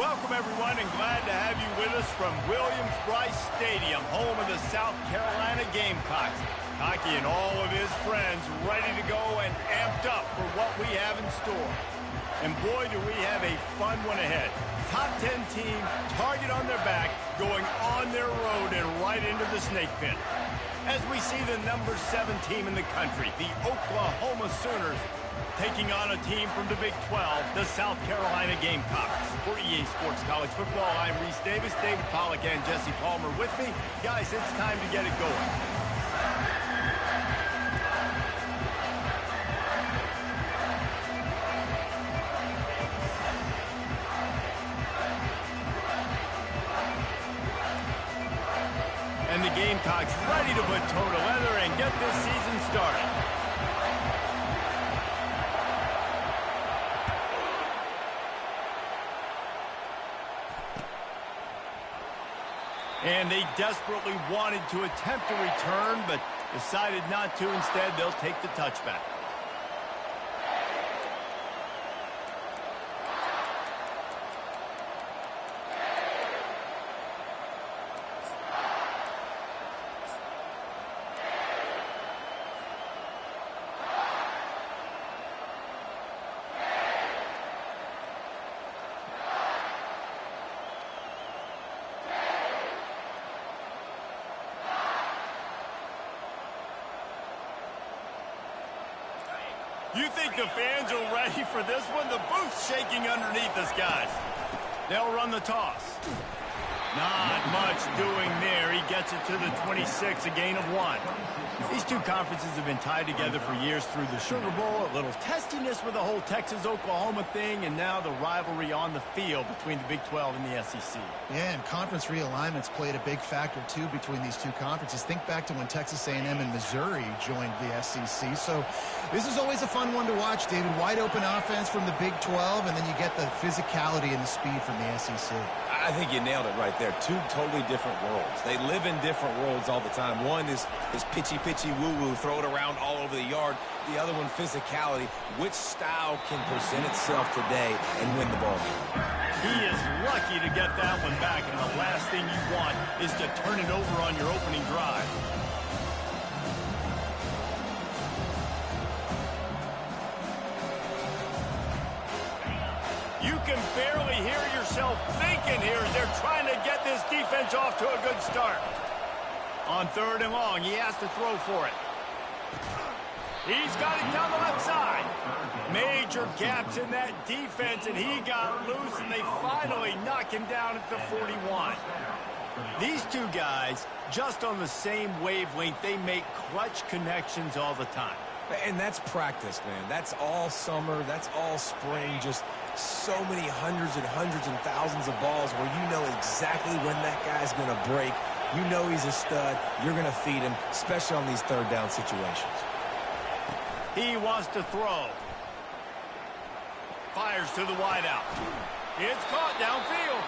Welcome, everyone, and glad to have you with us from Williams-Brice Stadium, home of the South Carolina Gamecocks. Hockey and all of his friends ready to go and amped up for what we have in store. And boy, do we have a fun one ahead. Top 10 team, target on their back, going on their road and right into the snake pit. As we see the number 7 team in the country, the Oklahoma Sooners, taking on a team from the Big 12, the South Carolina Gamecocks. For EA Sports College Football, I'm Reese Davis, David Pollack, and Jesse Palmer with me. Guys, it's time to get it going. And the Gamecocks ready to put toe to leather and get this season started. And they desperately wanted to attempt a return, but decided not to. Instead, they'll take the touchback. You think the fans are ready for this one? The booth's shaking underneath us, guys. They'll run the toss. Not much doing there. He gets it to the 26, a gain of 1. These two conferences have been tied together for years through the Sugar Bowl, a little testiness with the whole Texas-Oklahoma thing, and now the rivalry on the field between the Big 12 and the SEC. Yeah, and conference realignments played a big factor, too, between these two conferences. Think back to when Texas A&M and Missouri joined the SEC. So this is always a fun one to watch, David. Wide open offense from the Big 12, and then you get the physicality and the speed from the SEC. I think you nailed it right there. Two totally different worlds. They live in different worlds all the time. One is pitchy, woo-woo, throw it around all over the yard. The other one, physicality. Which style can present itself today and win the ball game? He is lucky to get that one back, and the last thing you want is to turn it over on your opening drive. You can barely hear yourself thinking here as they're trying to get this defense off to a good start. On 3rd and long, he has to throw for it. He's got it down the left side. Major gaps in that defense, and he got loose, and they finally knock him down at the 41. These two guys, just on the same wavelength, they make clutch connections all the time. And that's practice, man. That's all summer. That's all spring. Just so many hundreds and thousands of balls where you know exactly when that guy's going to break. You know he's a stud. You're going to feed him, especially on these 3rd down situations. He wants to throw. Fires to the wideout. It's caught downfield.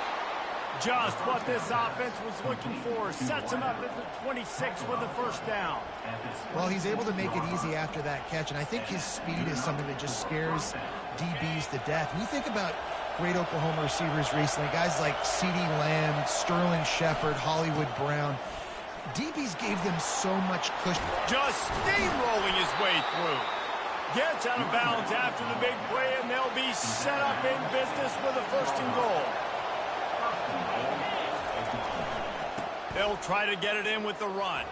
Just what this offense was looking for. Sets him up at the 26 with the 1st down. Well, he's able to make it easy after that catch, and I think his speed is something that just scares DBs to death. When you think about great Oklahoma receivers recently, guys like CeeDee Lamb, Sterling Shepard, Hollywood Brown, DBs gave them so much cushion. Just steamrolling his way through. Gets out of bounds after the big play, and they'll be set up in business with a 1st and goal. They'll try to get it in with the run.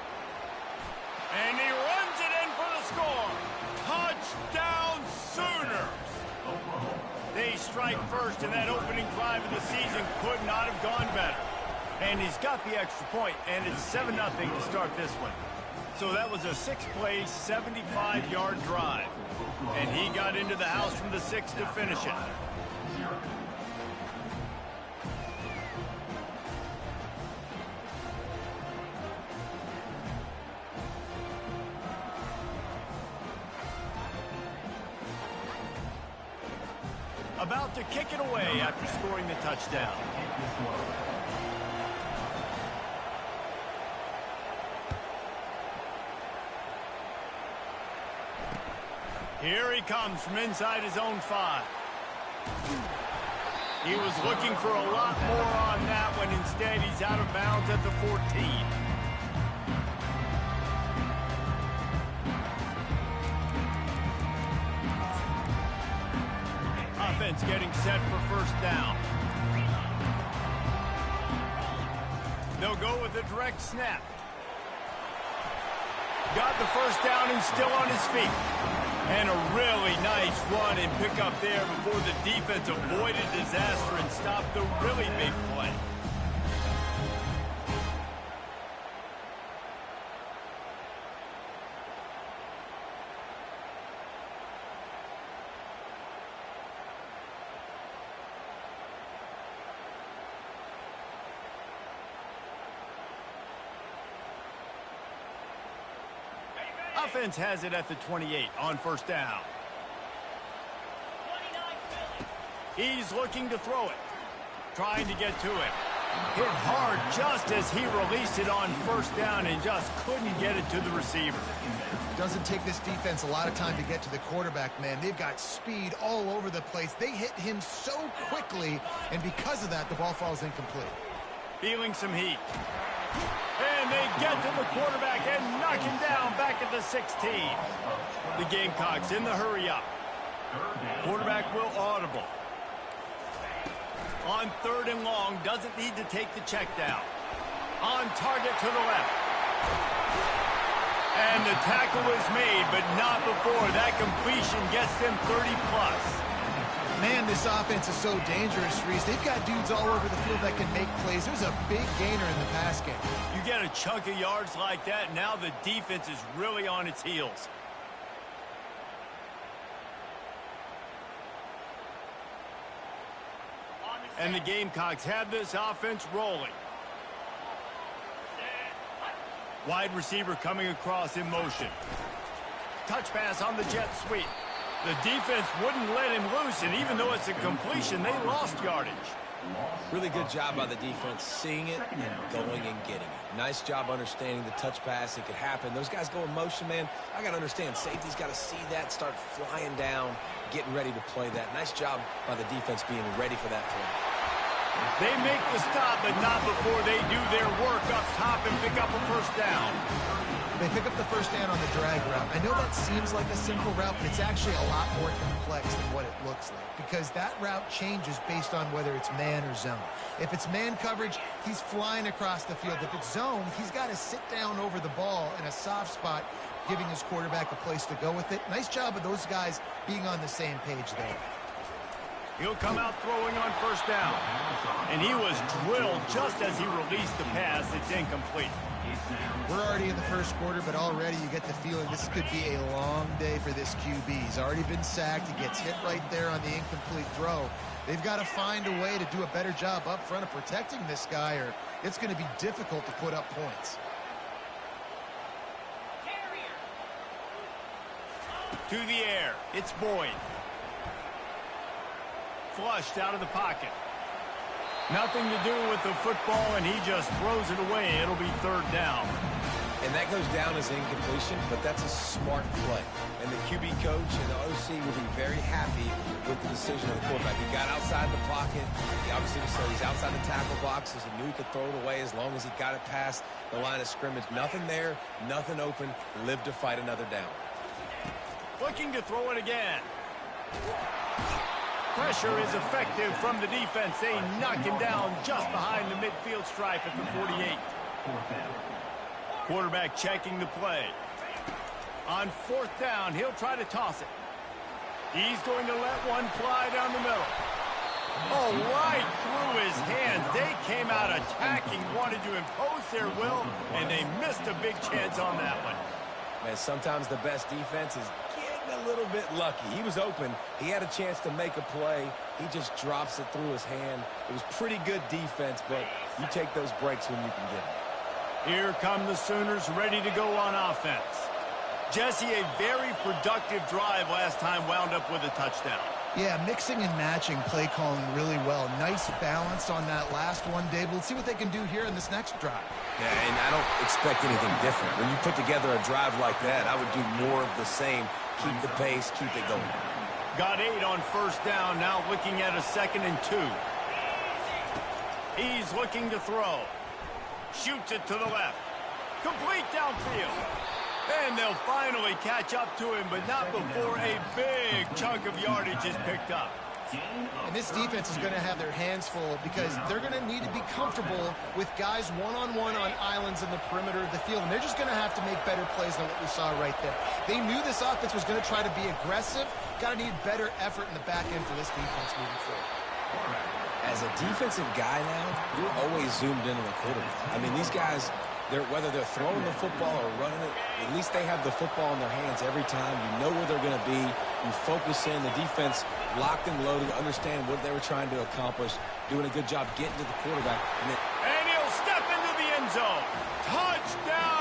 And he runs it in for the score. Touchdown, Sooners! They strike first, and that opening drive of the season could not have gone better. And he's got the extra point, and it's 7-0 to start this one. So that was a 6-play, 75-yard drive. And he got into the house from the 6 to finish it. About to kick it away after scoring the touchdown. Here he comes from inside his own 5. He was looking for a lot more on that one. Instead, he's out of bounds at the 14. Offense getting set for first down. They'll go with a direct snap. Got the first down and still on his feet. And a really nice run and pick up there before the defense avoided disaster and stopped the really big play. Offense has it at the 28 on first down. He's looking to throw it. Trying to get to it. Hit hard just as he released it on first down and just couldn't get it to the receiver. Doesn't take this defense a lot of time to get to the quarterback, man. They've got speed all over the place. They hit him so quickly, and because of that, the ball falls incomplete. Feeling some heat. And they get to the quarterback and knock him down back at the 16. The Gamecocks in the hurry up. Quarterback will audible. On third and long, doesn't need to take the check down. On target to the left. And the tackle is made, but not before that completion gets them 30+. Man, this offense is so dangerous, Reese. They've got dudes all over the field that can make plays. There's a big gainer in the pass game. You get a chunk of yards like that, now the defense is really on its heels. And the Gamecocks have this offense rolling. Wide receiver coming across in motion. Touch pass on the jet sweep. The defense wouldn't let him loose, and even though it's a completion, they lost yardage. Really good job by the defense, seeing it and going and getting it. Nice job understanding the touch pass. It could happen. Those guys go in motion, man. I got to understand, safety's got to see that, start flying down, getting ready to play that. Nice job by the defense being ready for that play. They make the stop, but not before they do their work up top and pick up a first down. They pick up the first down on the drag route. I know that seems like a simple route, but it's actually a lot more complex than what it looks like because that route changes based on whether it's man or zone. If it's man coverage, he's flying across the field. If it's zone, he's got to sit down over the ball in a soft spot, giving his quarterback a place to go with it. Nice job of those guys being on the same page there. He'll come out throwing on first down. And he was drilled just as he released the pass. It's incomplete. We're already in the first quarter, but already you get the feeling this could be a long day for this QB. He's already been sacked. He gets hit right there on the incomplete throw. They've got to find a way to do a better job up front of protecting this guy, or it's going to be difficult to put up points. To the air. It's Boyd. Flushed out of the pocket. Nothing to do with the football, and he just throws it away. It'll be third down. And that goes down as incompletion, but that's a smart play. And the QB coach and the OC will be very happy with the decision of the quarterback. He got outside the pocket. He obviously so he's outside the tackle boxes. He knew he could throw it away as long as he got it past the line of scrimmage. Nothing there, nothing open. Lived to fight another down. Looking to throw it again. Pressure is effective from the defense. They knock him down just behind the midfield stripe at the 48. Quarterback checking the play. On fourth down, he'll try to toss it. He's going to let one fly down the middle. Oh, right through his hands. They came out attacking, wanted to impose their will, and they missed a big chance on that one. Man, sometimes the best defense is a little bit lucky. He was open. He had a chance to make a play. He just drops it through his hand. It was pretty good defense, but you take those breaks when you can get them. Here come the Sooners ready to go on offense. Jesse, a very productive drive last time, wound up with a touchdown. Yeah, mixing and matching play calling really well. Nice balance on that last one, Dave. We'll see what they can do here in this next drive. Yeah, and I don't expect anything different. When you put together a drive like that, I would do more of the same. Keep the pace, keep it going. Got 8 on first down, now looking at a 2nd and 2. He's looking to throw. Shoots it to the left. Complete downfield. And they'll finally catch up to him, but not before a big chunk of yardage is picked up. And this defense is going to have their hands full because they're going to need to be comfortable with guys one-on-one on islands in the perimeter of the field. And they're just going to have to make better plays than what we saw right there. They knew this offense was going to try to be aggressive. Got to need better effort in the back end for this defense moving forward. As a defensive guy now, you're always zoomed in on the quarterback. I mean, these guys, whether they're throwing the football or running it, at least they have the football in their hands every time. You know where they're going to be. You focus in. The defense locked and loaded, understand what they were trying to accomplish, doing a good job getting to the quarterback. And he'll step into the end zone. Touchdown!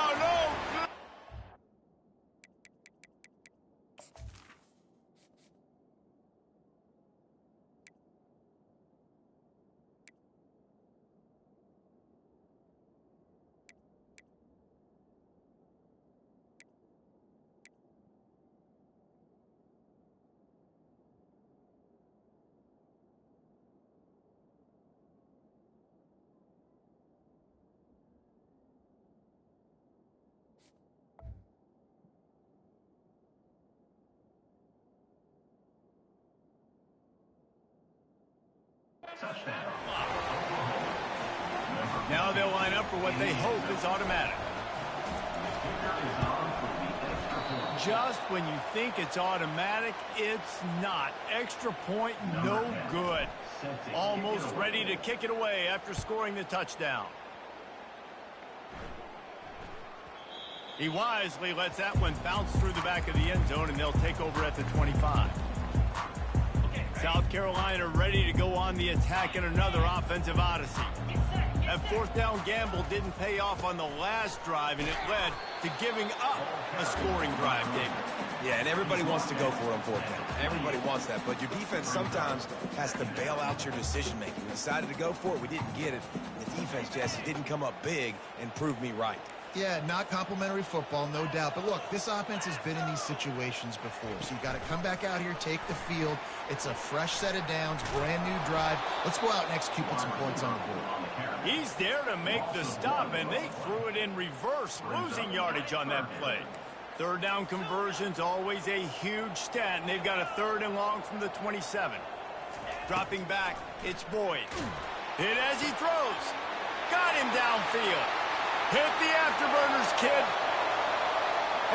Oh, good. Now they'll line up for what they hope is automatic. Just when you think it's automatic, it's not. Extra point, no good. Almost ready to kick it away after scoring the touchdown. He wisely lets that one bounce through the back of the end zone, and they'll take over at the 25. South Carolina ready to go on the attack in another offensive odyssey. That fourth down gamble didn't pay off on the last drive, and it led to giving up a scoring drive, David. Yeah, and everybody wants to go for it on fourth down. Everybody wants that, but your defense sometimes has to bail out your decision-making. We decided to go for it. We didn't get it. The defense, Jesse, didn't come up big and prove me right. Yeah, not complimentary football, no doubt. But look, this offense has been in these situations before. So you got to come back out here, take the field. It's a fresh set of downs, brand new drive. Let's go out and execute with some points on the board. He's there to make the stop, and they threw it in reverse, losing yardage on that play. Third down conversion's always a huge stat, and they've got a 3rd and long from the 27. Dropping back, it's Boyd. Hit as he throws. Got him downfield. Hit the afterburners, kid.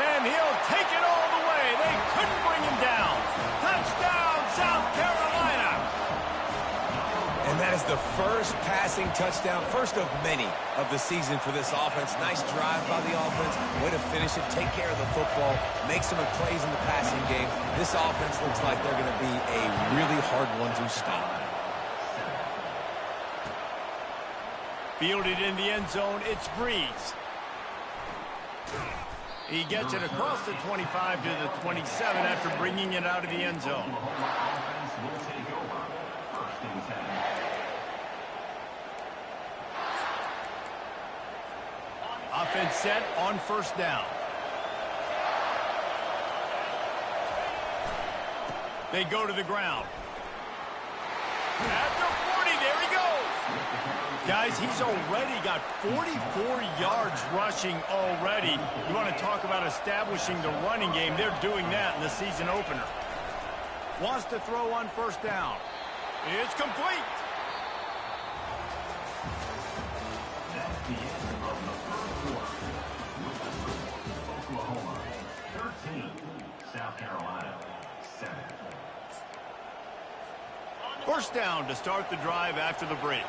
And he'll take it all the way. They couldn't bring him down. Touchdown, South Carolina. And that is the first passing touchdown, first of many of the season for this offense. Nice drive by the offense. Way to finish it, take care of the football, make some plays in the passing game. This offense looks like they're going to be a really hard one to stop. Fielded in the end zone, it's Breeze. He gets it across the 25 to the 27 after bringing it out of the end zone. Offense set on first down. They go to the ground. At the 40, there he goes. Guys, he's already got 44 yards rushing already. You want to talk about establishing the running game. They're doing that in the season opener. Wants to throw on first down. It's complete. That's the end of the first quarter. Oklahoma 13, South Carolina 7. First down to start the drive after the break.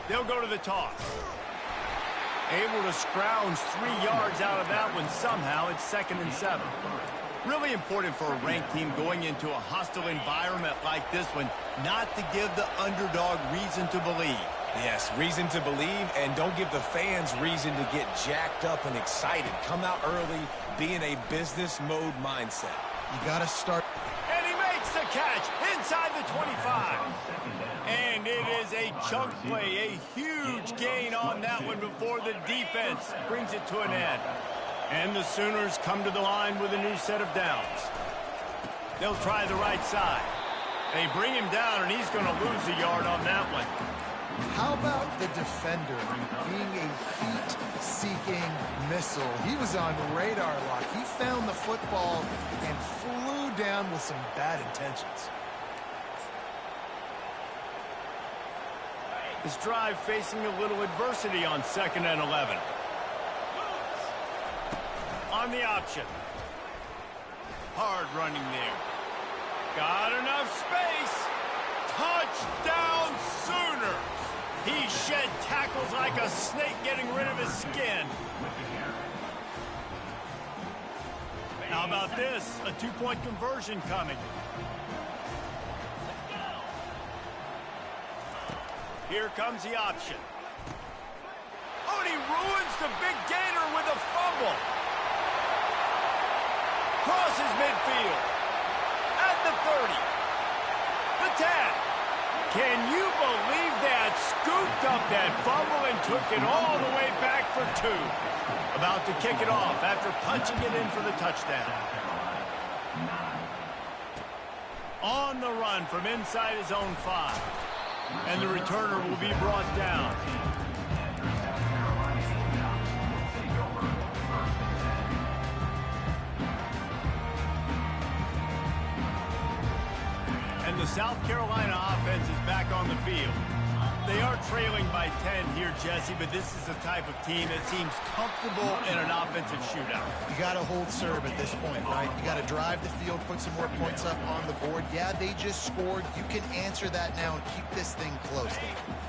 They'll go to the toss. Able to scrounge 3 yards out of that one somehow. It's 2nd and 7. Really important for a ranked team going into a hostile environment like this one not to give the underdog reason to believe. Yes, reason to believe, and don't give the fans reason to get jacked up and excited. Come out early, be in a business mode mindset. You got to start. And he makes the catch inside the 25. And it is a chunk play, a huge gain on that one before the defense brings it to an end. And the Sooners come to the line with a new set of downs. They'll try the right side. They bring him down, and he's going to lose a yard on that one. How about the defender being a heat-seeking missile? He was on radar lock. He found the football and flew down with some bad intentions. This drive facing a little adversity on 2nd and 11. On the option. Hard running there. Got enough space. Touchdown Sooners. He shed tackles like a snake getting rid of his skin. How about this? A two-point conversion coming. Here comes the option. Oh, and he ruins the big gainer with a fumble. Crosses midfield. At the 30. The 10. Can you believe that? Scooped up that fumble and took it all the way back for 2. About to kick it off after punching it in for the touchdown. On the run from inside his own 5. And the returner will be brought down. And the South Carolina offense is back on the field. They are trailing by 10 here, Jesse, but this is the type of team that seems comfortable in an offensive shootout. You got to hold serve at this point, right? You got to drive the field, put some more points up on the board. Yeah, they just scored. You can answer that now and keep this thing close.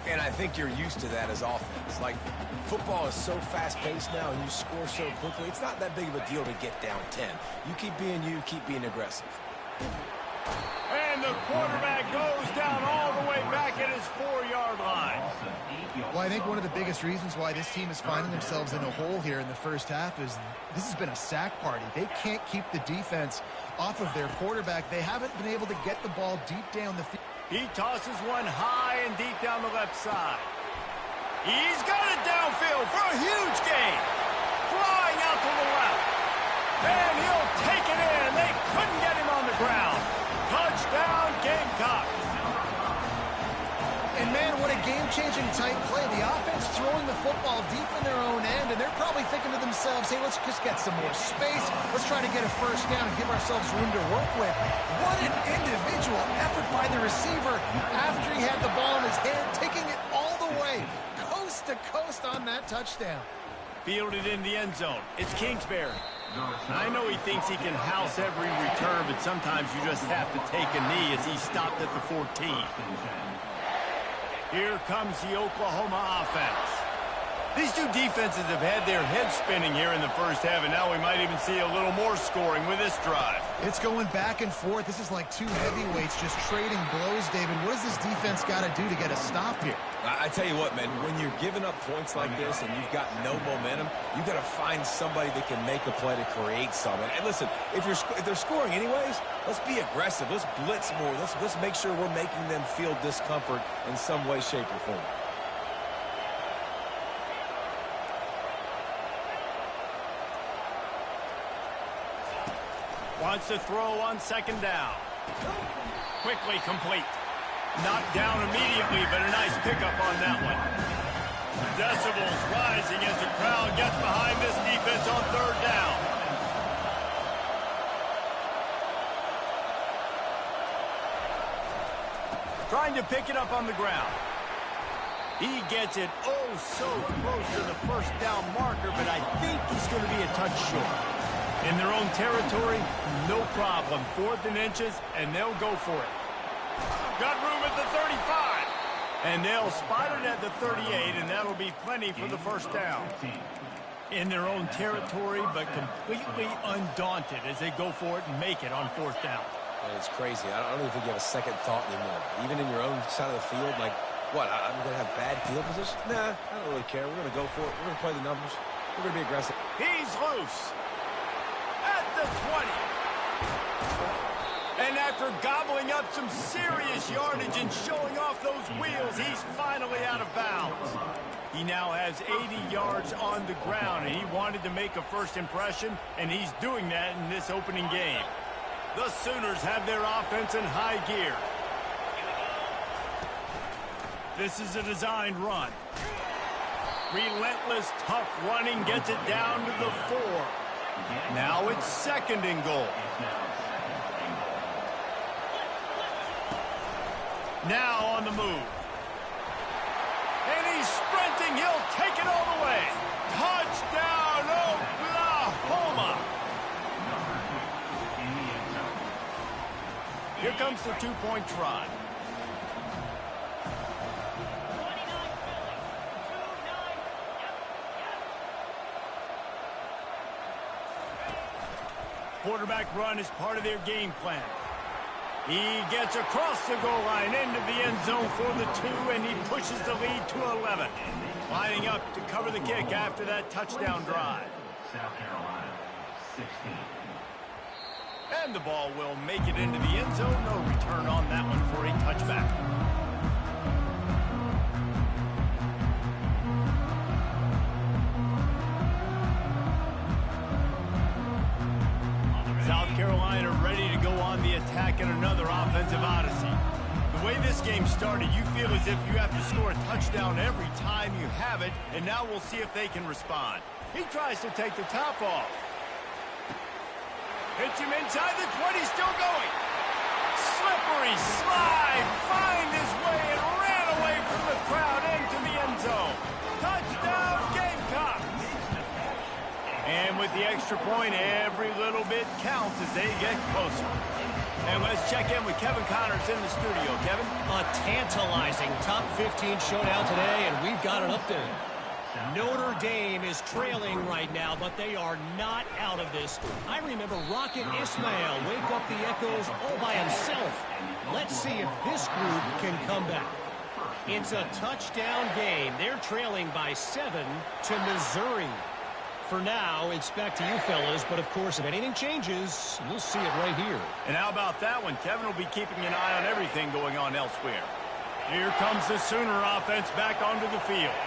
And I think you're used to that as offense. Like, football is so fast-paced now and you score so quickly, it's not that big of a deal to get down 10. You keep being aggressive. And the quarterback goes down all the way back at his 4-yard line. Well, I think one of the biggest reasons why this team is finding themselves in a hole here in the first half is this has been a sack party. They can't keep the defense off of their quarterback. They haven't been able to get the ball deep down the field. He tosses one high and deep down the left side. He's got it downfield for a huge gain. Flying out to the left. And he'll take it in. They couldn't get him on the ground. Touchdown, Gamecocks. And, man, what a game-changing type play. The offense throwing the football deep in their own end, and they're probably thinking to themselves, hey, let's just get some more space. Let's try to get a first down and give ourselves room to work with. What an individual effort by the receiver after he had the ball in his hand, taking it all the way, coast to coast on that touchdown. Fielded in the end zone. It's Kingsbury. I know he thinks he can house every return, but sometimes you just have to take a knee as he stopped at the 14. Here comes the Oklahoma offense. These two defenses have had their heads spinning here in the first half, and now we might even see a little more scoring with this drive. It's going back and forth. This is like two heavyweights just trading blows, David. What does this defense got to do to get a stop here? I tell you what, man, when you're giving up points like this and you've got no momentum, you got to find somebody that can make a play to create something. And listen, if they're scoring anyways, let's be aggressive. Let's blitz more. Let's make sure we're making them feel discomfort in some way, shape, or form. Wants to throw on 2nd down. Quickly complete. Knocked down immediately, but a nice pickup on that one. Decibels rising as the crowd gets behind this defense on 3rd down. Trying to pick it up on the ground. He gets it oh so close to the 1st down marker, but I think he's going to be a touch short. In their own territory, no problem. 4th and inches, and they'll go for it. Got room at the 35. And they'll spot it at the 38, and that'll be plenty for the 1st down. In their own territory, but completely undaunted as they go for it and make it on 4th down. It's crazy. I don't even think you have a second thought anymore. Even in your own side of the field, like, what, I'm going to have bad field position? Nah, I don't really care. We're going to go for it. We're going to play the numbers. We're going to be aggressive. He's loose. At the 20. And after gobbling up some serious yardage and showing off those wheels, he's finally out of bounds. He now has 80 yards on the ground, and he wanted to make a first impression, and he's doing that in this opening game. The Sooners have their offense in high gear. This is a designed run. Relentless, tough running gets it down to the 4. Now it's 2nd and goal. Now on the move. And he's sprinting. He'll take it all the way. Touchdown, Oklahoma. Here comes the 2-point try. Quarterback run is part of their game plan. He gets across the goal line into the end zone for the 2, and he pushes the lead to 11. Lining up to cover the kick after that touchdown drive. South Carolina, 16. And the ball will make it into the end zone. No return on that one for a touchback. South Carolina ready to go on the attack in another offensive odyssey. The way this game started, you feel as if you have to score a touchdown every time you have it, and now we'll see if they can respond. He tries to take the top off. Hits him inside the 20, still going. Slippery slide, find his way and ran away from the crowd into the end zone. Touchdown, Gamecocks! And with the extra point, every little bit counts as they get closer. And let's check in with Kevin Connors in the studio. Kevin? A tantalizing top 15 showdown today, and we've got an update. Notre Dame is trailing right now, but they are not out of this. I remember Rocket Ismail wake up the echoes all by himself. Let's see if this group can come back. It's a touchdown game. They're trailing by 7 to Missouri. For now, it's back to you fellas, but of course, if anything changes, you'll see it right here. And how about that one? Kevin will be keeping an eye on everything going on elsewhere. Here comes the Sooner offense back onto the field.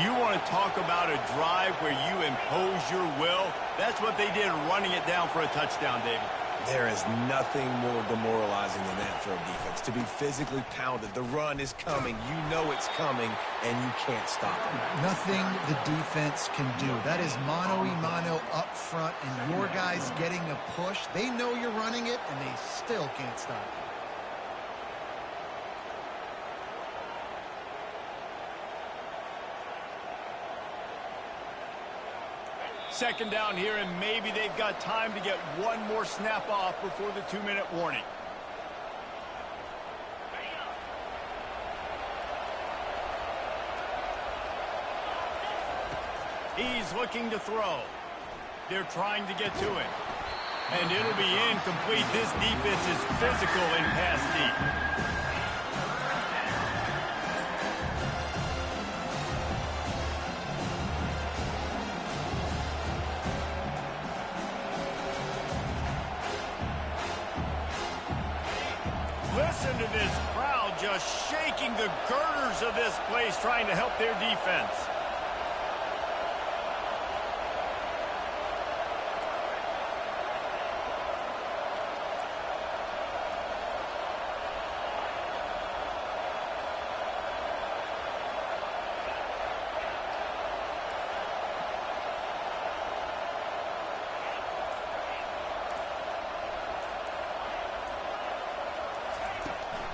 You want to talk about a drive where you impose your will? That's what they did, running it down for a touchdown, David. There is nothing more demoralizing than that for a defense. To be physically pounded. The run is coming. You know it's coming, and you can't stop it. Nothing the defense can do. That is mano-a-mano up front, and your guys getting a push. They know you're running it, and they still can't stop it. Second down here, and maybe they've got time to get one more snap off before the 2-minute warning. He's looking to throw. They're trying to get to him. And it'll be incomplete. This defense is physical in pass deep. Listen to this crowd just shaking the girders of this place, trying to help their defense.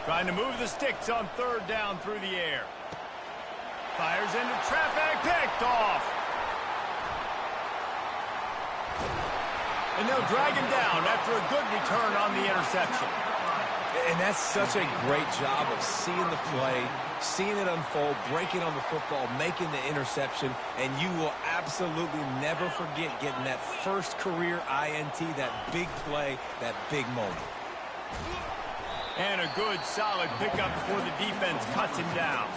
Trying to move the sticks on 3rd down through the air. Fires into traffic, picked off. And they'll drag him down after a good return on the interception. And that's such a great job of seeing the play, seeing it unfold, breaking on the football, making the interception, and you will absolutely never forget getting that first career INT, that big play, that big moment. And a good, solid pickup before the defense cuts him down.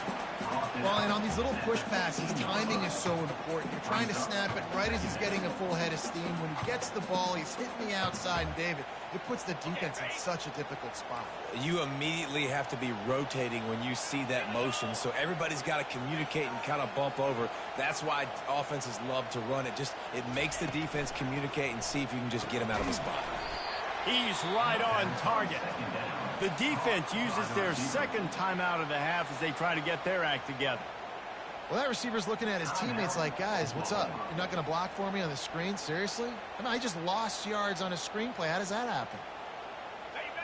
Well, and on these little push passes, timing is so important. You're trying to snap it right as he's getting a full head of steam. When he gets the ball, he's hitting the outside, and David, it puts the defense in such a difficult spot. You immediately have to be rotating when you see that motion, so everybody's got to communicate and kind of bump over. That's why offenses love to run it. It makes the defense communicate and see if you can just get him out of the spot. He's right on target. The defense uses their second timeout of the half as they try to get their act together. Well, that receiver's looking at his teammates like, guys, what's up? You're not going to block for me on the screen? Seriously? I mean, I just lost yards on a screenplay. How does that happen?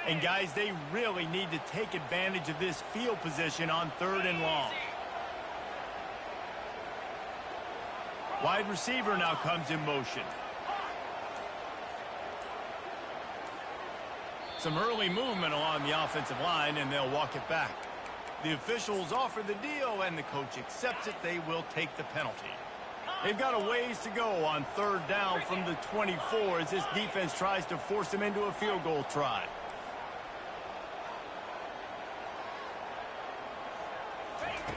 And, guys, they really need to take advantage of this field position on 3rd and long. Wide receiver now comes in motion. Some early movement along the offensive line, and they'll walk it back. The officials offer the deal, and the coach accepts it. They will take the penalty. They've got a ways to go on 3rd down from the 24 as this defense tries to force them into a field goal try.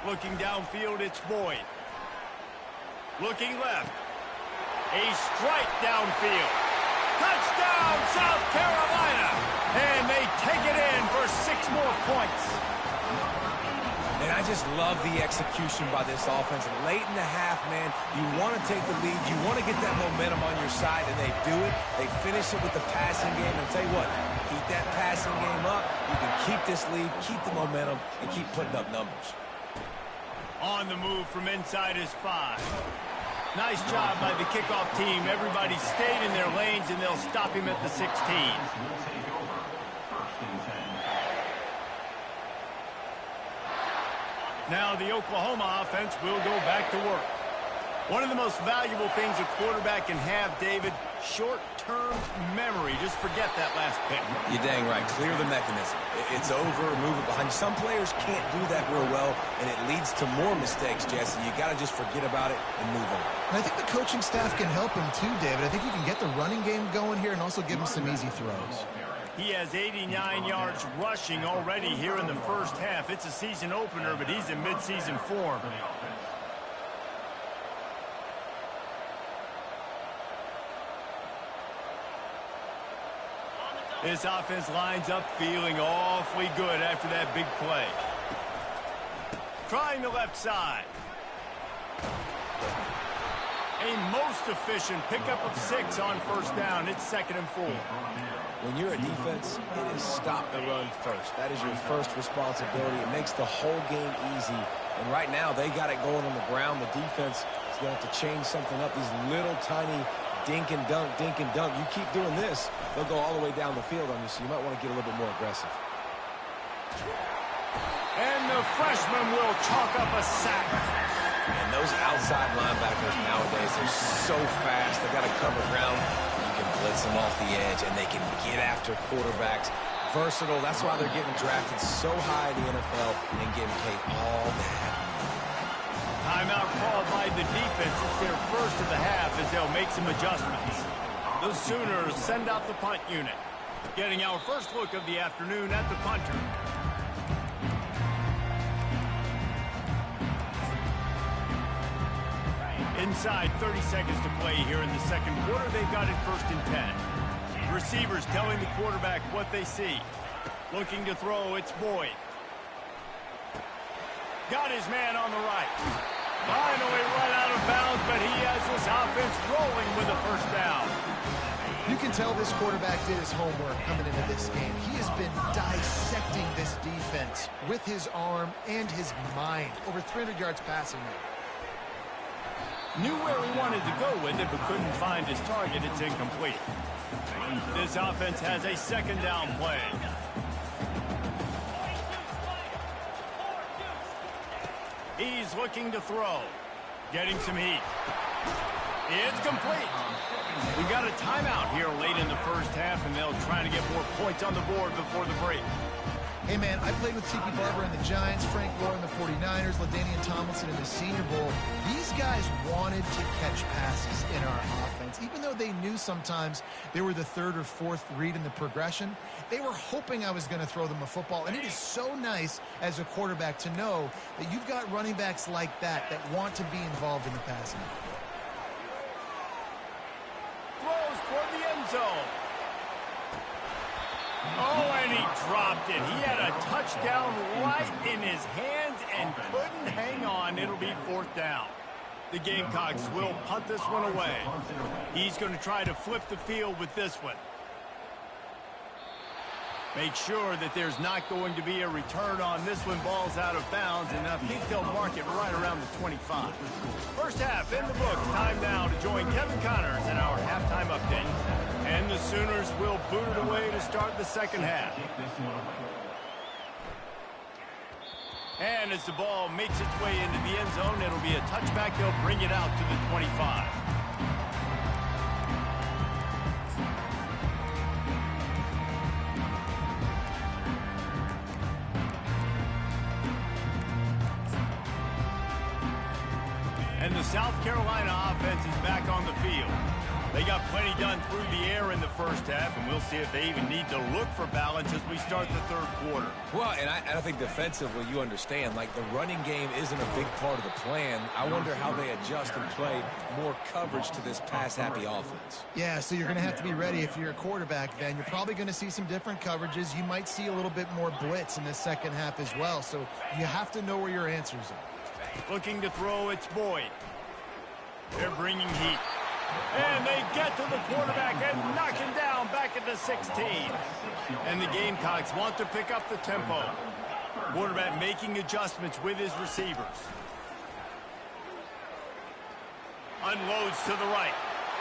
Looking downfield, it's Boyd. Looking left. A strike downfield. Touchdown, South Carolina! And they take it in for 6 more points. And I just love the execution by this offense. Late in the half, man, you want to take the lead. You want to get that momentum on your side, and they do it. They finish it with the passing game. And I'll tell you what, keep that passing game up. You can keep this lead, keep the momentum, and keep putting up numbers. On the move from inside is 5. Nice job by the kickoff team. Everybody stayed in their lanes, and they'll stop him at the 16. Now the Oklahoma offense will go back to work. One of the most valuable things a quarterback can have, David, short-term memory. Just forget that last pick. You're dang right. Clear the mechanism. It's over, move it behind you. Some players can't do that real well, and it leads to more mistakes, Jesse. You got to just forget about it and move on. And I think the coaching staff can help him too, David. I think you can get the running game going here and also give him some easy throws. He has 89 yards rushing already here in the first half. It's a season opener, but he's in midseason form. This offense lines up feeling awfully good after that big play. Trying the left side. A most efficient pickup of 6 on 1st down. It's 2nd and 4. When you're a defense, it is stop the run first. That is your first responsibility. It makes the whole game easy. And right now, they got it going on the ground. The defense is going to have to change something up. These little tiny dink and dunk, dink and dunk. You keep doing this, they'll go all the way down the field on you, so you might want to get a little bit more aggressive. And the freshman will chalk up a sack. And those outside linebackers nowadays are so fast. They got to cover ground. You can blitz them off the edge, and they can get after quarterbacks. Versatile. That's why they're getting drafted so high in the NFL and getting paid all that. Timeout called by the defense. It's their first of the half as they'll make some adjustments. The Sooners send out the punt unit. Getting our first look of the afternoon at the punter. Inside 30 seconds to play here in the second quarter. They've got it 1st and 10. Receivers telling the quarterback what they see. Looking to throw, it's Boyd. Got his man on the right. Finally run out of bounds, but he has this offense rolling with a 1st down. You can tell this quarterback did his homework coming into this game. He has been dissecting this defense with his arm and his mind. Over 300 yards passing there. Knew where he wanted to go with it, but couldn't find his target. It's incomplete. This offense has a 2nd down play. He's looking to throw. Getting some heat. It's complete. We got a timeout here late in the first half, and they'll try to get more points on the board before the break. Hey, man, I played with Tiki Barber in the Giants, Frank Gore in the 49ers, LaDainian Tomlinson in the Senior Bowl. These guys wanted to catch passes in our offense. Even though they knew sometimes they were the 3rd or 4th read in the progression, they were hoping I was going to throw them a football. And it is so nice as a quarterback to know that you've got running backs like that that want to be involved in the passing. Throws toward the end zone. Oh, and he dropped it. He had a touchdown right in his hands and couldn't hang on. It'll be 4th down. The Gamecocks will punt this one away. He's going to try to flip the field with this one. Make sure that there's not going to be a return on this when ball's out of bounds, and I think they'll mark it right around the 25. First half in the books. Time now to join Kevin Connors in our halftime update. And the Sooners will boot it away to start the second half. And as the ball makes its way into the end zone, it'll be a touchback. They'll bring it out to the 25. And the South Carolina offense is back on the field. They got plenty done through the air in the first half, and we'll see if they even need to look for balance as we start the third quarter. Well, and I think defensively, you understand, like the running game isn't a big part of the plan. I wonder how they adjust and play more coverage to this pass-happy offense. Yeah, so you're going to have to be ready if you're a quarterback, then. You're probably going to see some different coverages. You might see a little bit more blitz in the second half as well, so you have to know where your answers are. Looking to throw, it's Boyd. They're bringing heat. And they get to the quarterback and knock him down back at the 16. And the Gamecocks want to pick up the tempo. Quarterback making adjustments with his receivers. Unloads to the right.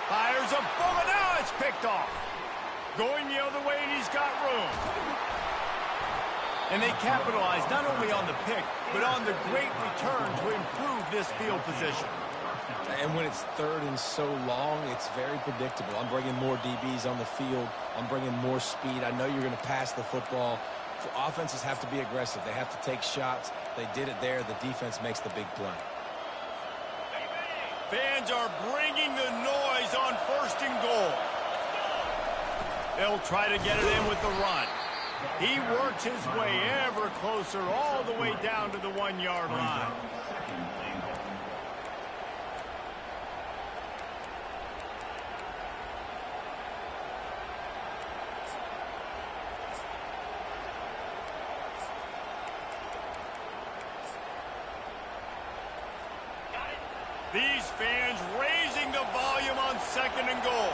Fires a bullet. Now it's picked off. Going the other way, and he's got room. And they capitalize not only on the pick, but on the great return to improve this field position. And when it's third and so long, it's very predictable. I'm bringing more DBs on the field. I'm bringing more speed. I know you're going to pass the football. Offenses have to be aggressive. They have to take shots. They did it there. The defense makes the big play. Fans are bringing the noise on first and goal. They'll try to get it in with the run. He works his way ever closer all the way down to the 1-yard line. These fans raising the volume on second and goal.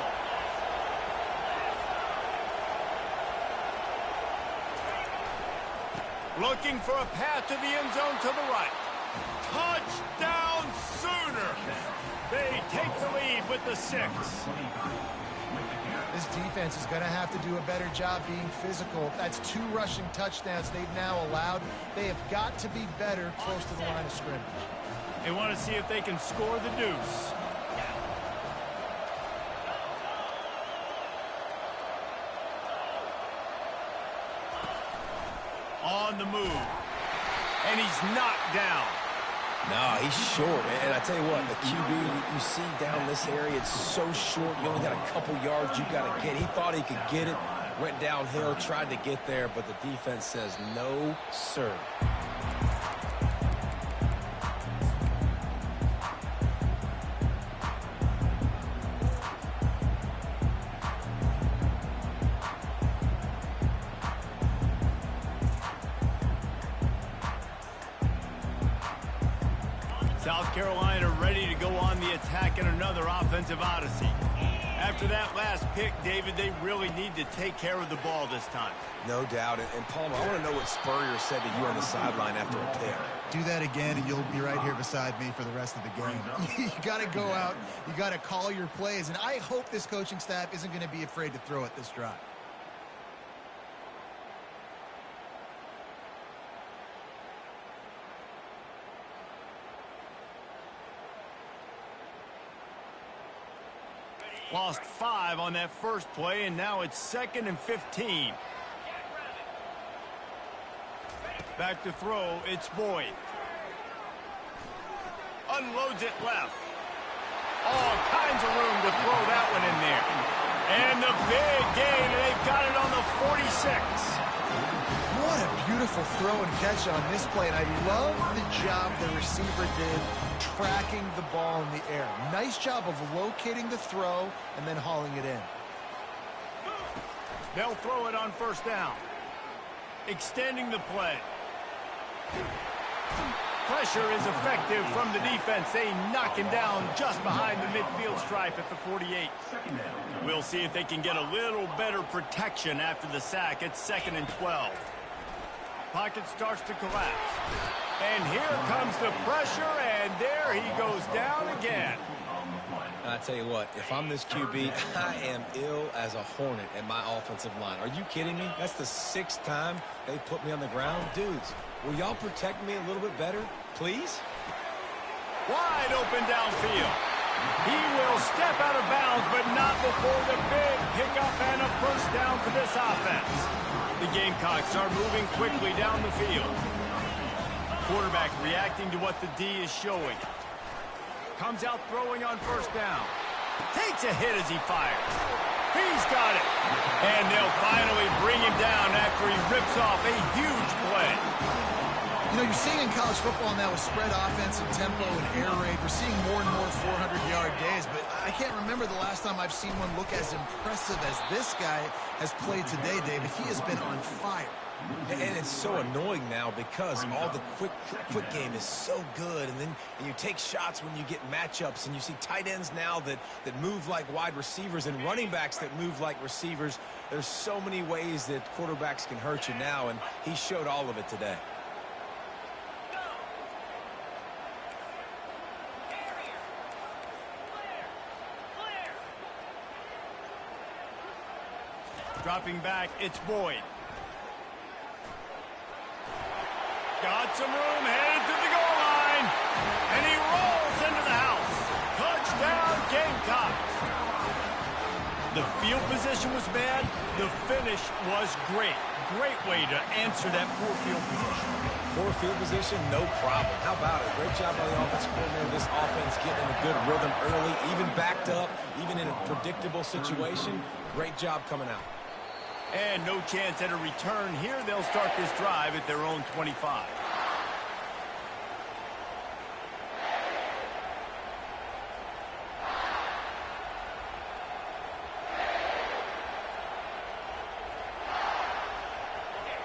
Looking for a path to the end zone to the right. Touchdown Sooner. They take the lead with the 6. This defense is going to have to do a better job being physical. That's 2 rushing touchdowns they've now allowed. They have got to be better close to the line of scrimmage. They want to see if they can score the deuce. On the move. And he's knocked down. No, he's short. And I tell you what, the QB, you see down this area, it's so short. You only got a couple yards you got to get. He thought he could get it, went downhill, tried to get there, but the defense says no, sir. South Carolina ready to go on the attack in another offensive odyssey. After that last pick, David, they really need to take care of the ball this time. No doubt. And Palmer, I want to know what Spurrier said to you on the sideline after a pick. Do that again, and you'll be right here beside me for the rest of the game. You got to go out. You got to call your plays, and I hope this coaching staff isn't going to be afraid to throw it this drive. Lost 5 on that first play, and now it's 2nd and 15. Back to throw, it's Boyd. Unloads it left. All kinds of room to throw that one in there. And the big gain, and they've got it on the 46. What a beautiful throw and catch on this play, and I love the job the receiver did tracking the ball in the air. Nice job of locating the throw and then hauling it in. They'll throw it on first down. Extending the play. Pressure is effective from the defense. They knock him down just behind the midfield stripe at the 48. We'll see if they can get a little better protection after the sack. It's 2nd and 12. Pocket starts to collapse. And here comes the pressure, and there he goes down again. I tell you what, if I'm this QB, I am ill as a hornet at my offensive line. Are you kidding me? That's the 6th time they put me on the ground. Dudes, will y'all protect me a little bit better, please? Wide open downfield. He will step out of bounds, but not before the big pickup and a first down for this offense. The Gamecocks are moving quickly down the field. Quarterback reacting to what the D is showing. Comes out throwing on first down. Takes a hit as he fires. He's got it. And they'll finally bring him down after he rips off a huge play. You know, you're seeing in college football now with spread offense and tempo and air raid, we're seeing more and more 400-yard days, but I can't remember the last time I've seen one look as impressive as this guy has played today, David. He has been on fire. And it's so annoying now because all the quick game is so good, and then you take shots when you get matchups, and you see tight ends now that move like wide receivers and running backs that move like receivers. There's so many ways that quarterbacks can hurt you now, and he showed all of it today. Dropping back, it's Boyd. Got some room, headed to the goal line. And he rolls into the house. Touchdown, Gamecocks. The field position was bad. The finish was great. Great way to answer that poor field position. Poor field position, no problem. How about it? Great job by the offensive coordinator. This offense getting in a good rhythm early, even backed up, even in a predictable situation. Great job coming out. And no chance at a return here. They'll start this drive at their own 25.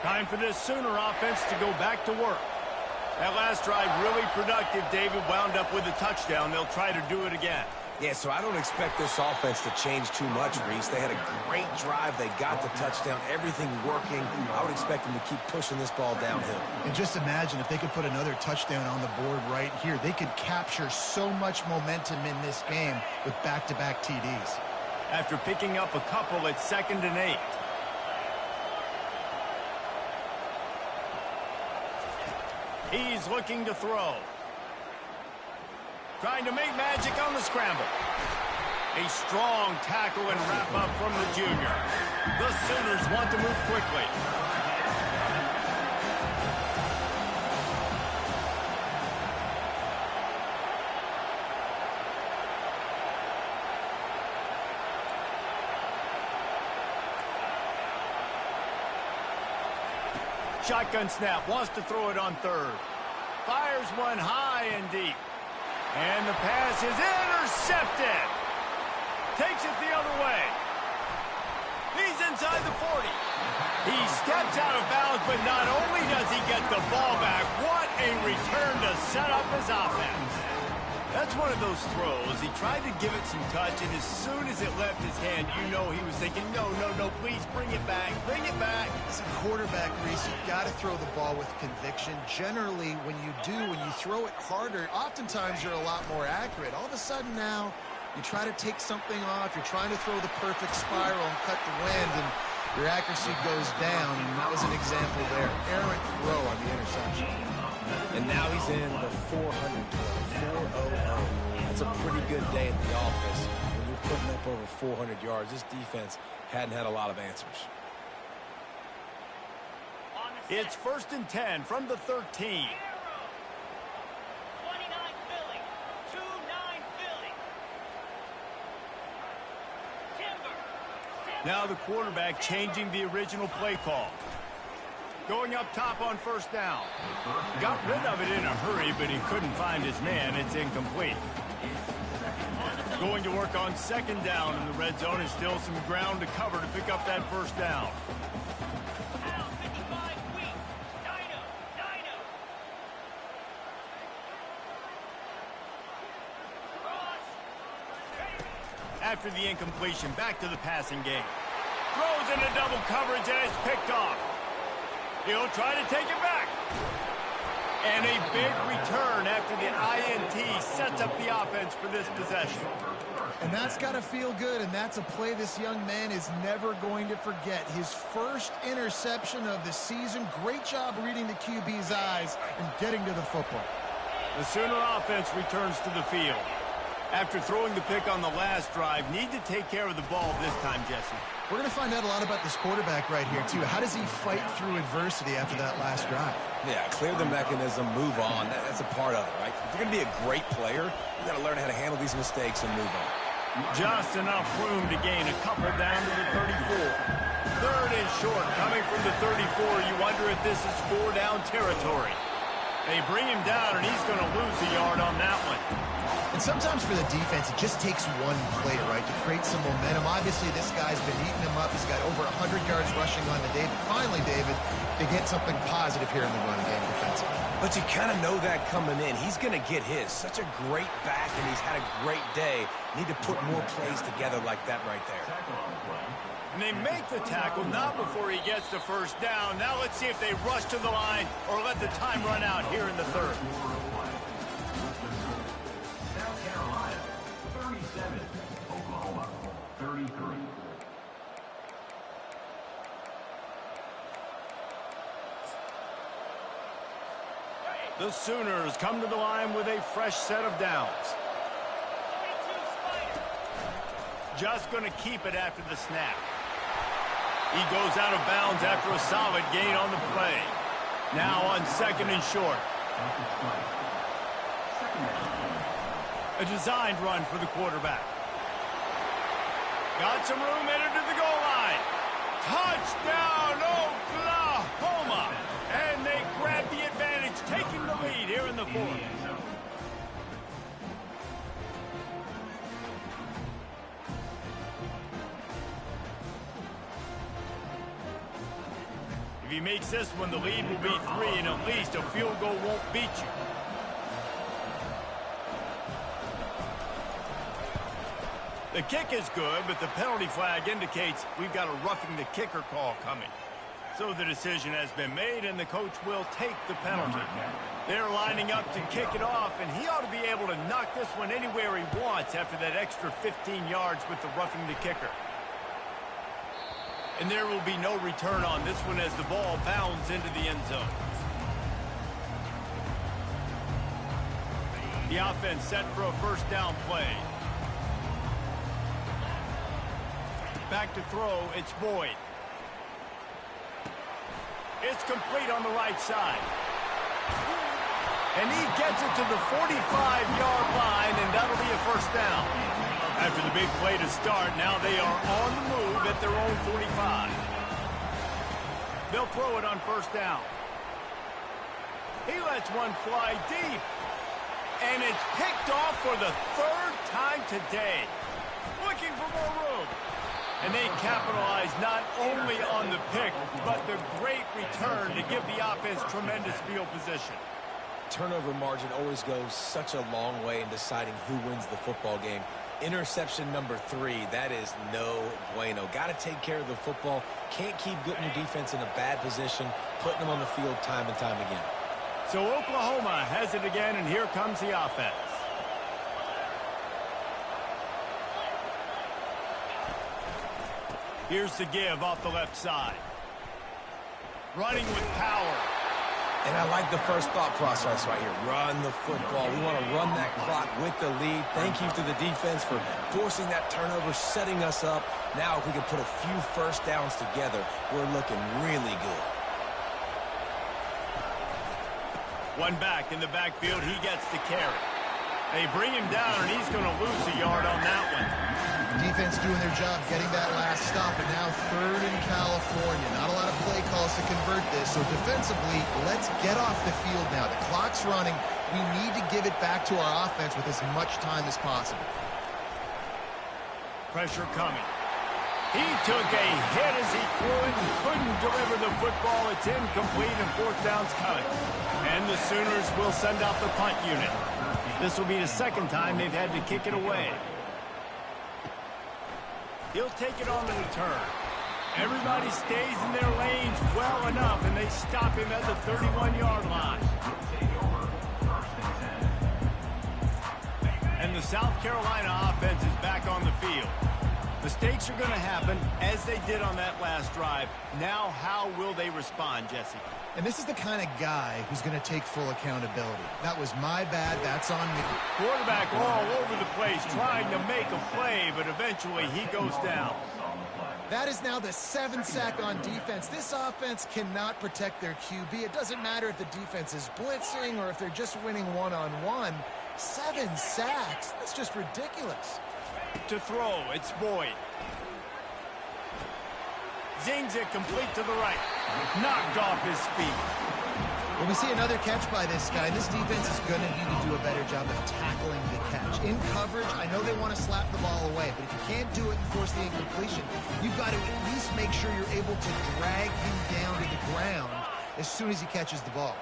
Time for this Sooner offense to go back to work. That last drive really productive. David wound up with a touchdown. They'll try to do it again. Yeah, so I don't expect this offense to change too much, Reese. They had a great drive. They got the touchdown. Everything working. I would expect them to keep pushing this ball downhill. And just imagine if they could put another touchdown on the board right here. They could capture so much momentum in this game with back-to-back TDs. After picking up a couple, it's 2nd and 8. He's looking to throw. Trying to make magic on the scramble. A strong tackle and wrap up from the junior. The Sooners want to move quickly. Shotgun snap, wants to throw it on 3rd. Fires one high and deep. And the pass is intercepted. Takes it the other way. He's inside the 40. He steps out of bounds, but not only does he get the ball back, what a return to set up his offense. That's one of those throws. He tried to give it some touch, and as soon as it left his hand, you know he was thinking, no, please bring it back, bring it back. As a quarterback, Reese, you've got to throw the ball with conviction. Generally, when you throw it harder, oftentimes you're a lot more accurate. All of a sudden now, you try to take something off, you're trying to throw the perfect spiral and cut the wind, and your accuracy goes down, and that was an example there. Errant throw on the interception. And now he's in the 400 400. That's a pretty good day at the office. When you're putting up over 400 yards, this defense hadn't had a lot of answers. It's 1st and 10 from the 13. 29 Philly. 2-9 Philly. Timber. Now the quarterback changing the original play call. Going up top on 1st down. Got rid of it in a hurry, but he couldn't find his man. It's incomplete. Going to work on 2nd down in the red zone, and still some ground to cover to pick up that 1st down. after the incompletion. Back to the passing game. Throws into double coverage, and it's picked off. He'll try to take it back. And a big return after the INT sets up the offense for this possession. And that's got to feel good, and that's a play this young man is never going to forget. His first interception of the season. Great job reading the QB's eyes and getting to the football. The Sooner offense returns to the field. After throwing the pick on the last drive, need to take care of the ball this time, Jesse. We're going to find out a lot about this quarterback right here, too. How does he fight through adversity after that last drive? Yeah, clear the mechanism, move on. That's a part of it, right? If you're going to be a great player, you got to learn how to handle these mistakes and move on. Just enough room to gain a couple down to the 34. Third and short, coming from the 34. You wonder if this is 4-down territory. They bring him down, and he's going to lose a yard on that one. And sometimes for the defense, it just takes one play, right, to create some momentum. Obviously, this guy's been eating him up. He's got over 100 yards rushing on the day. But finally, David, they get something positive here in the running game defensively. But you kind of know that coming in. He's going to get his. Such a great back, and he's had a great day. Need to put more plays together like that right there. And they make the tackle, not before he gets the first down. Now let's see if they rush to the line or let the time run out here in the third. South Carolina, 37. Oklahoma, 33. The Sooners come to the line with a fresh set of downs. Just going to keep it after the snap. He goes out of bounds after a solid gain on the play. Now on second and short. A designed run for the quarterback. Got some room, headed to the goal line. Touchdown, Oklahoma! And they grab the advantage, taking the lead here in the fourth. If he makes this one, the lead will be 3, and at least a field goal won't beat you. The kick is good, but the penalty flag indicates we've got a roughing the kicker call coming. So the decision has been made, and the coach will take the penalty. They're lining up to kick it off, and he ought to be able to knock this one anywhere he wants after that extra 15 yards with the roughing the kicker. And there will be no return on this one as the ball bounds into the end zone. The offense set for a first down play. Back to throw, it's Boyd. It's complete on the right side. And he gets it to the 45-yard line, and that'll be a first down. After the big play to start, now they are on the move at their own 45. They'll throw it on first down. He lets one fly deep. And it's picked off for the third time today. Looking for more room. And they capitalize not only on the pick, but the great return to give the offense tremendous field position. Turnover margin always goes such a long way in deciding who wins the football game. Interception number 3, that is no bueno. Got to take care of the football. Can't keep putting your defense in a bad position, putting them on the field time and time again. So Oklahoma has it again, and here comes the offense. Here's the give off the left side. Running with power. And I like the first thought process right here. Run the football. We want to run that clock with the lead. Thank you to the defense for forcing that turnover, setting us up. Now if we can put a few first downs together, we're looking really good. One back in the backfield. He gets the carry. They bring him down, and he's going to lose a yard on that one. The defense doing their job, getting that last stop, and now third in California. Not a lot of play calls to convert this, so defensively, let's get off the field now. The clock's running. We need to give it back to our offense with as much time as possible. Pressure coming. He took a hit as he couldn't deliver the football. It's incomplete, and fourth down's coming. And the Sooners will send out the punt unit. This will be the second time they've had to kick it away. He'll take it on the return. Everybody stays in their lanes well enough, and they stop him at the 31-yard line. And the South Carolina offense is back on the field. Mistakes are going to happen, as they did on that last drive. Now, how will they respond, Jesse? And this is the kind of guy who's going to take full accountability. That was my bad. That's on me. Quarterback all over the place trying to make a play, but eventually he goes down. That is now the 7th sack on defense. This offense cannot protect their QB. It doesn't matter if the defense is blitzing or if they're just winning one-on-one. 7 sacks. That's just ridiculous. To throw, it's Boyd. Zings it complete to the right. Knocked off his feet. Well, we see another catch by this guy. This defense is going to need to do a better job of tackling the catch. In coverage, I know they want to slap the ball away, but if you can't do it and force the incompletion, you've got to at least make sure you're able to drag him down to the ground as soon as he catches the ball.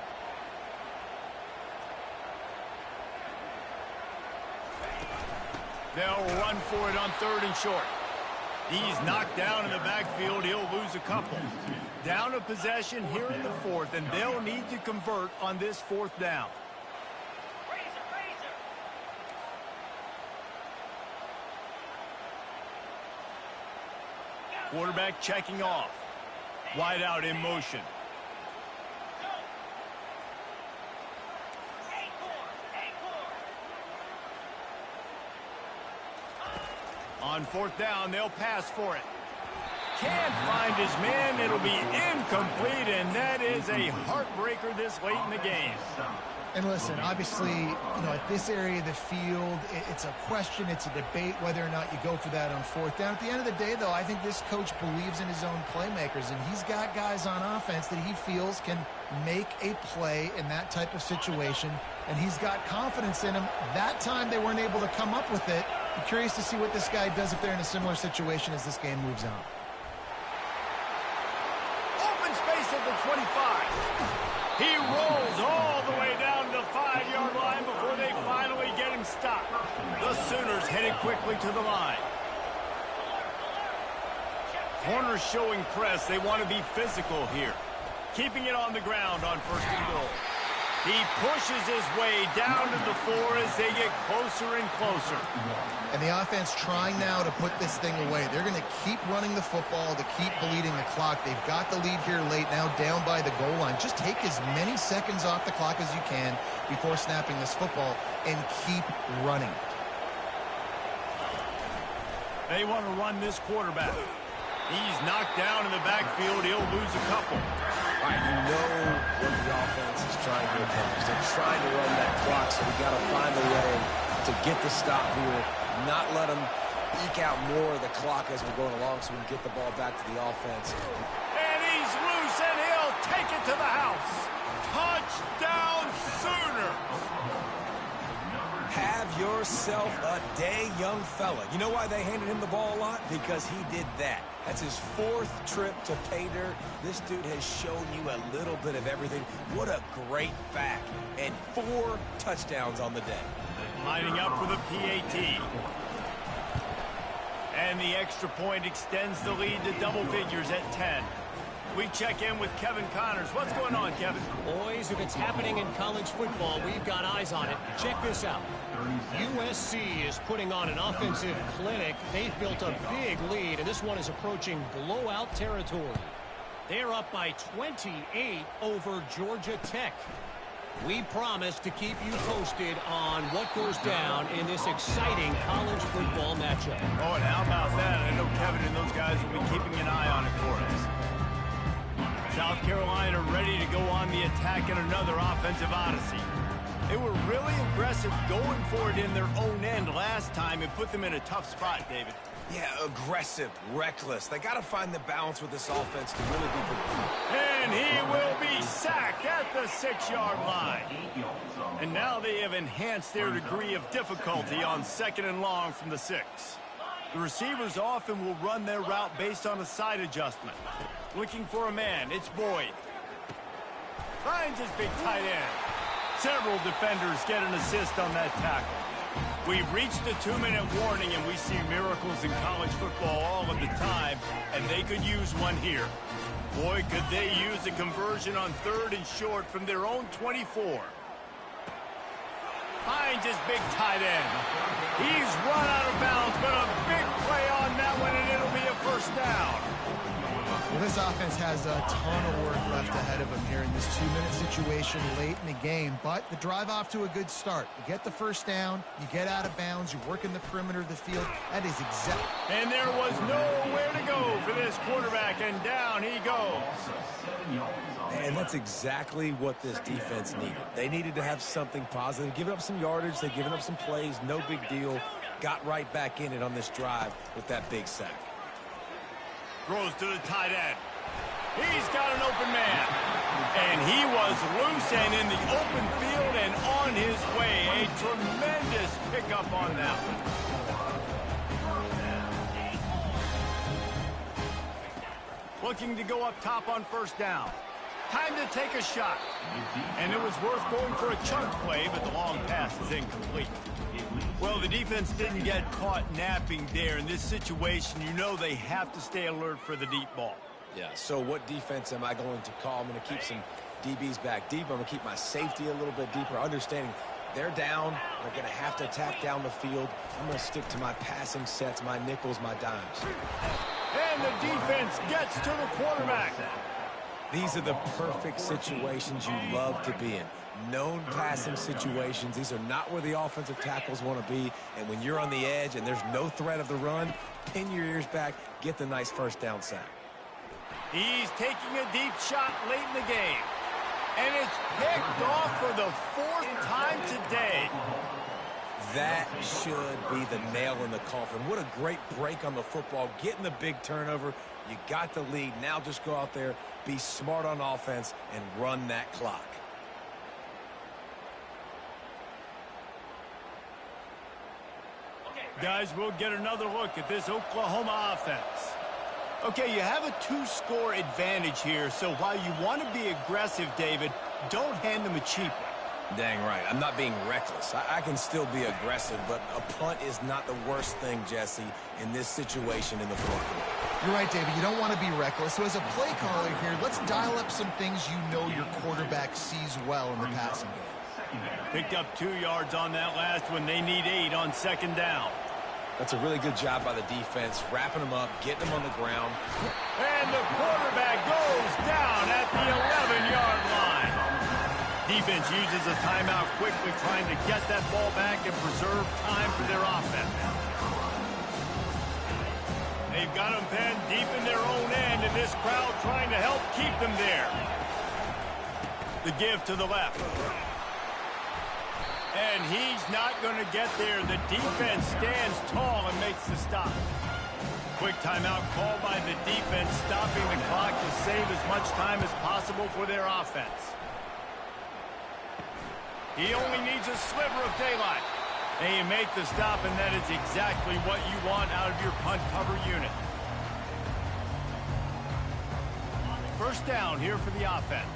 They'll run for it on 3rd and short. He's knocked down in the backfield. He'll lose a couple. Down a possession here in the 4th, and they'll need to convert on this 4th down. Quarterback checking off. Wide out in motion. On 4th down, they'll pass for it. Can't find his man. It'll be incomplete, and that is a heartbreaker this late in the game. And listen, obviously, at this area of the field, it's a question, it's a debate whether or not you go for that on 4th down. At the end of the day, though, I think this coach believes in his own playmakers, and he's got guys on offense that he feels can make a play in that type of situation, and he's got confidence in them. That time, they weren't able to come up with it. I'm curious to see what this guy does if they're in a similar situation as this game moves on. Open space at the 25. He rolls all the way down to the 5-yard line before they finally get him stopped. The Sooners headed quickly to the line. Corners showing press. They want to be physical here. Keeping it on the ground on 1st and goal. He pushes his way down to the 4 as they get closer and closer. And the offense trying now to put this thing away. They're going to keep running the football to keep bleeding the clock. They've got the lead here late, now down by the goal line. Just take as many seconds off the clock as you can before snapping this football and keep running. They want to run this quarterback. He's knocked down in the backfield. He'll lose a couple. All right, you know what the offense is trying to accomplish. They're trying to run that clock, so we got to find a way to get the stop here, not let them eke out more of the clock as we're going along so we can get the ball back to the offense. And he's loose, and he'll take it to the house. Touchdown, Sooners! Have yourself a day, young fella. You know why they handed him the ball a lot? Because he did that. That's his 4th trip to pay dirt. This dude has shown you a little bit of everything. What a great back. And 4 touchdowns on the day. Lining up for the PAT. And the extra point extends the lead to double figures at 10. We check in with Kevin Connors. What's going on, Kevin? Boys, if it's happening in college football, we've got eyes on it. Check this out. USC is putting on an offensive clinic. They've built a big lead, and this one is approaching blowout territory. They're up by 28 over Georgia Tech. We promise to keep you posted on what goes down in this exciting college football matchup. Oh, and how about that? I know Kevin and those guys will be keeping an eye on it for us. South Carolina ready to go on the attack in another offensive odyssey. They were really aggressive going for it in their own end last time and put them in a tough spot, David. Yeah, aggressive, reckless. They got to find the balance with this offense to really be good. And he will be sacked at the 6-yard line. And now they have enhanced their degree of difficulty on 2nd and long from the 6. The receivers often will run their route based on a side adjustment. Looking for a man, it's Boyd. Finds his big tight end. Several defenders get an assist on that tackle. We've reached the 2-minute warning, and we see miracles in college football all of the time, and they could use one here. Boy, could they use a conversion on 3rd and short from their own 24. Finds his big tight end. He's run out of bounds, but a big play on that one, and it'll be a first down. Well, this offense has a ton of work left ahead of them here in this 2-minute situation late in the game, but the drive off to a good start. You get the first down, you get out of bounds, you work in the perimeter of the field. That is exactly. And there was nowhere to go for this quarterback, and down he goes. And that's exactly what this defense needed. They needed to have something positive. Giving up some yardage, they've given up some plays, no big deal. Got right back in it on this drive with that big sack. Throws to the tight end. He's got an open man. And he was loose and in the open field and on his way. A tremendous pickup on that one. Looking to go up top on first down. Time to take a shot. And it was worth going for a chunk play, but the long pass is incomplete. Well, the defense didn't get caught napping there. In this situation, you know they have to stay alert for the deep ball. Yeah, so what defense am I going to call? I'm going to keep some DBs back deep. I'm going to keep my safety a little bit deeper, understanding they're down. They're going to have to attack down the field. I'm going to stick to my passing sets, my nickels, my dimes. And the defense gets to the quarterback. These are the perfect situations you love to be in. Known passing situations. These are not where the offensive tackles want to be. And when you're on the edge and there's no threat of the run, pin your ears back, get the nice first down sack. He's taking a deep shot late in the game. And it's picked off for the 4th time today. That should be the nail in the coffin. What a great break on the football. Getting the big turnover. You got the lead. Now just go out there, be smart on offense, and run that clock. Guys, we'll get another look at this Oklahoma offense. Okay, you have a 2-score advantage here, so while you want to be aggressive, David, don't hand them a cheap one. Dang right. I'm not being reckless. I can still be aggressive, but a punt is not the worst thing, Jesse, in this situation in the fourth quarter. You're right, David. You don't want to be reckless. So as a play caller here, let's dial up some things you know your quarterback sees well in the passing game. Picked up 2 yards on that last one. They need 8 on second down. That's a really good job by the defense, wrapping them up, getting them on the ground. And the quarterback goes down at the 11-yard line. Defense uses a timeout quickly, trying to get that ball back and preserve time for their offense. They've got them penned deep in their own end, and this crowd trying to help keep them there. The give to the left. And he's not going to get there. The defense stands tall and makes the stop. Quick timeout called by the defense, stopping the clock to save as much time as possible for their offense. He only needs a sliver of daylight. And you make the stop, and that is exactly what you want out of your punt cover unit. First down here for the offense.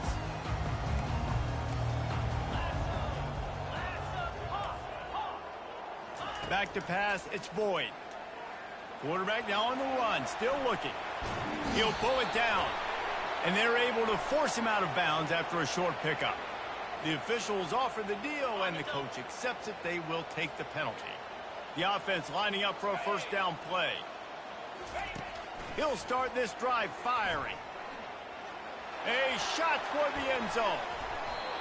Back to pass, it's Boyd. Quarterback now on the run, still looking. He'll pull it down. And they're able to force him out of bounds after a short pickup. The officials offer the deal, and the coach accepts it. They will take the penalty. The offense lining up for a first down play. He'll start this drive firing. A shot toward the end zone.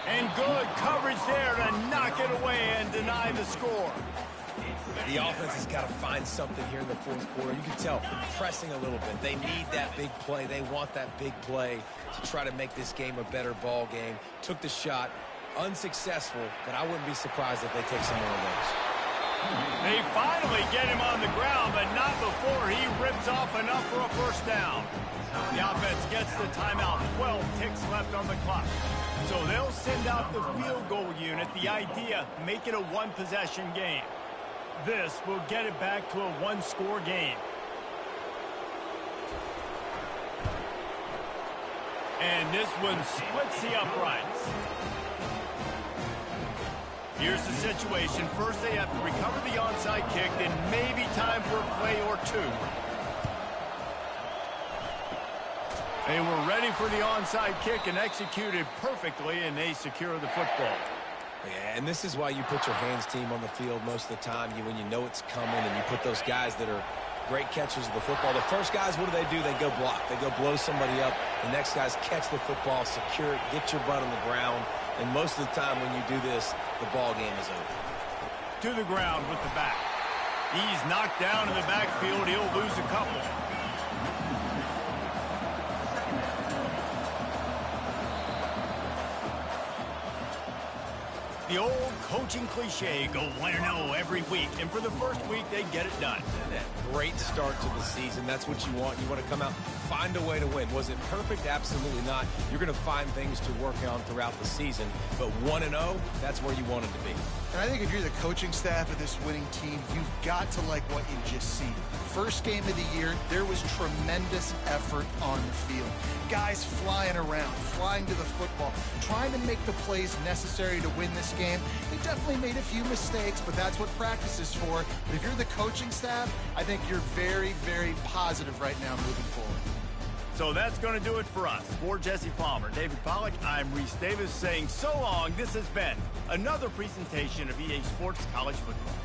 And good coverage there to knock it away and deny the score. The offense has got to find something here in the fourth quarter. You can tell, pressing a little bit. They need that big play. They want that big play to try to make this game a better ball game. Took the shot, unsuccessful, but I wouldn't be surprised if they take some more of those. They finally get him on the ground, but not before he rips off enough for a first down. The offense gets the timeout. 12 ticks left on the clock. So they'll send out the field goal unit. The idea, make it a one-possession game. This will get it back to a one-score game. And this one splits the uprights. Here's the situation. First, they have to recover the onside kick, then maybe time for a play or two. They were ready for the onside kick and executed perfectly, and they secure the football. Yeah, and this is why you put your hands team on the field most of the time. When you know it's coming, and you put those guys that are great catchers of the football. The first guys, what do? They go block. They go blow somebody up. The next guys catch the football, secure it, get your butt on the ground. And most of the time when you do this, the ball game is over. To the ground with the back. He's knocked down in the backfield. He'll lose a couple. The old coaching cliche, go 1-0 every week. And for the first week, they get it done. That great start to the season. That's what you want. You want to come out, find a way to win. Was it perfect? Absolutely not. You're going to find things to work on throughout the season. But 1-0, that's where you want it to be. And I think if you're the coaching staff of this winning team, you've got to like what you just see. First game of the year, there was tremendous effort on the field. Guys flying around, flying to the football, trying to make the plays necessary to win this game. They definitely made a few mistakes, but that's what practice is for. But if you're the coaching staff, I think you're very, very positive right now moving forward. So that's going to do it for us. For Jesse Palmer, David Pollack, I'm Reese Davis saying so long. This has been another presentation of EA Sports College Football.